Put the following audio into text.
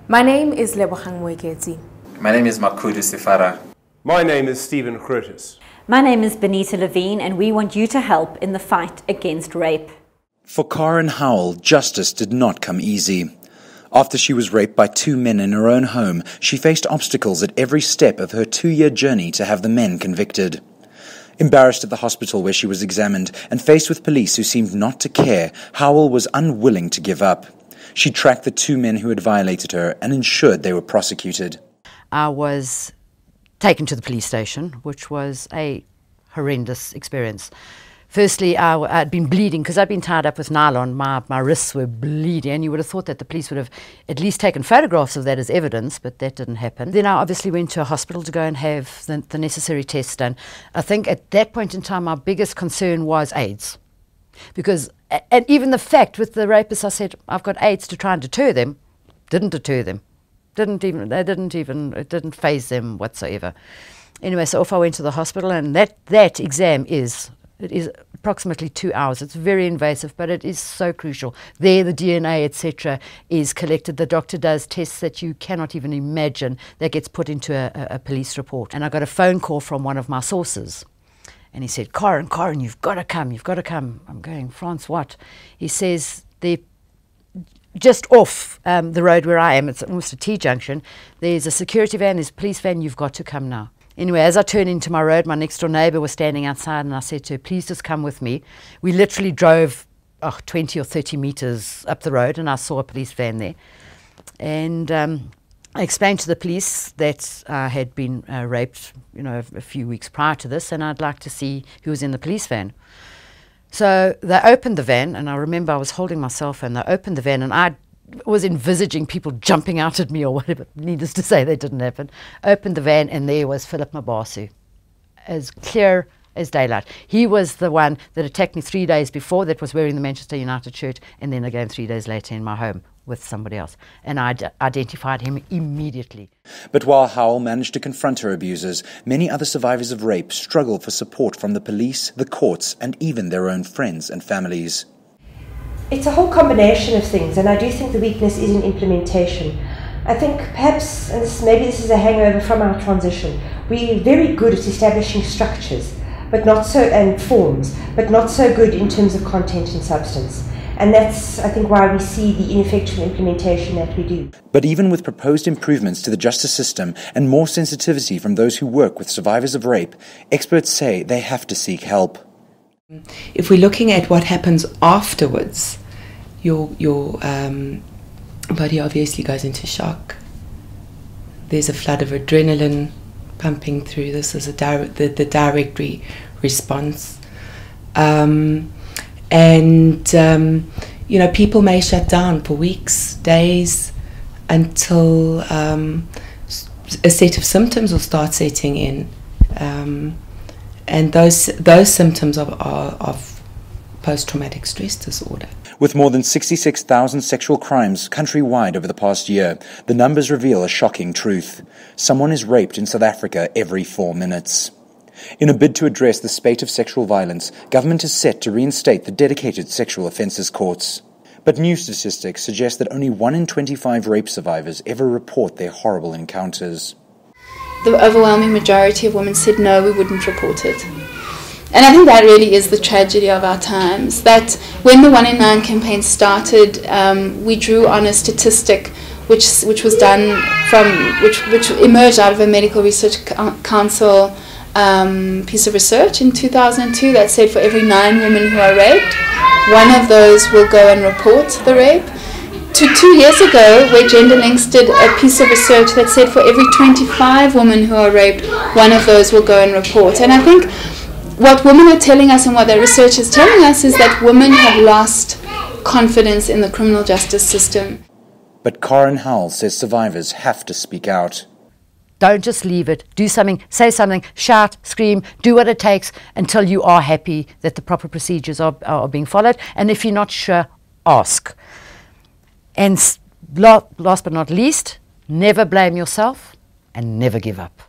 My name is Lebogang Moeketsi. My name is Makudu Sifara. My name is Stephen Curtis. My name is Benita Levine, and we want you to help in the fight against rape. For Karen Howell, justice did not come easy. After she was raped by 2 men in her own home, she faced obstacles at every step of her 2-year journey to have the men convicted. Embarrassed at the hospital where she was examined and faced with police who seemed not to care, Howell was unwilling to give up. She tracked the 2 men who had violated her and ensured they were prosecuted. I was taken to the police station, which was a horrendous experience. Firstly, I'd been bleeding because I'd been tied up with nylon. My wrists were bleeding, and you would have thought that the police would have at least taken photographs of that as evidence, but that didn't happen. Then I obviously went to a hospital to go and have the necessary tests done. I think at that point in time, my biggest concern was AIDS. Because, and even the fact with the rapists, I said, I've got AIDS to try and deter them, didn't deter them. It didn't faze them whatsoever. Anyway, so off I went to the hospital, and that exam is approximately 2 hours. It's very invasive, but it is so crucial. There, the DNA, etc., is collected. The doctor does tests that you cannot even imagine that gets put into a police report. And I got a phone call from one of my sources. And he said, Karen, you've got to come. I'm going, France, what? He says, they're just off the road where I am. It's almost a T-junction. There's a security van, there's a police van. You've got to come now. Anyway, as I turned into my road, my next-door neighbour was standing outside, and I said to her, please just come with me. We literally drove 20 or 30 metres up the road, and I saw a police van there. And I explained to the police that I had been raped, a few weeks prior to this, and I'd like to see who was in the police van. So they opened the van, and I remember I was holding myself, and they opened the van, and I was envisaging people jumping out at me or whatever. Needless to say, that didn't happen. Opened the van, and there was Philip Mabasu, as clear as daylight. He was the one that attacked me 3 days before, that was wearing the Manchester United shirt, and then again 3 days later in my home with somebody else. And I identified him immediately. But while Howell managed to confront her abusers, many other survivors of rape struggled for support from the police, the courts, and even their own friends and families. It's a whole combination of things, and I do think the weakness is in implementation. I think perhaps, and maybe this is a hangover from our transition, we're very good at establishing structures, but not so, and forms, but not so good in terms of content and substance. And that's, I think, why we see the ineffectual implementation that we do. But even with proposed improvements to the justice system and more sensitivity from those who work with survivors of rape, experts say they have to seek help. If we're looking at what happens afterwards, your body obviously goes into shock. There's a flood of adrenaline pumping through. This is the direct response. People may shut down for weeks, days, until a set of symptoms will start setting in. And those symptoms of post-traumatic stress disorder. With more than 66,000 sexual crimes countrywide over the past year, the numbers reveal a shocking truth. Someone is raped in South Africa every 4 minutes. In a bid to address the spate of sexual violence, government is set to reinstate the dedicated sexual offences courts. But new statistics suggest that only 1 in 25 rape survivors ever report their horrible encounters. The overwhelming majority of women said no, we wouldn't report it. And I think that really is the tragedy of our times, that when the 1 in 9 campaign started, we drew on a statistic which was done which emerged out of a Medical Research Council piece of research in 2002 that said for every 9 women who are raped, 1 of those will go and report the rape. To 2 years ago, where Gender Links did a piece of research that said for every 25 women who are raped, 1 of those will go and report. And I think what women are telling us and what their research is telling us is that women have lost confidence in the criminal justice system. But Karen Howell says survivors have to speak out. Don't just leave it. Do something, say something, shout, scream, do what it takes until you are happy that the proper procedures are being followed. And if you're not sure, ask. And last but not least, never blame yourself and never give up.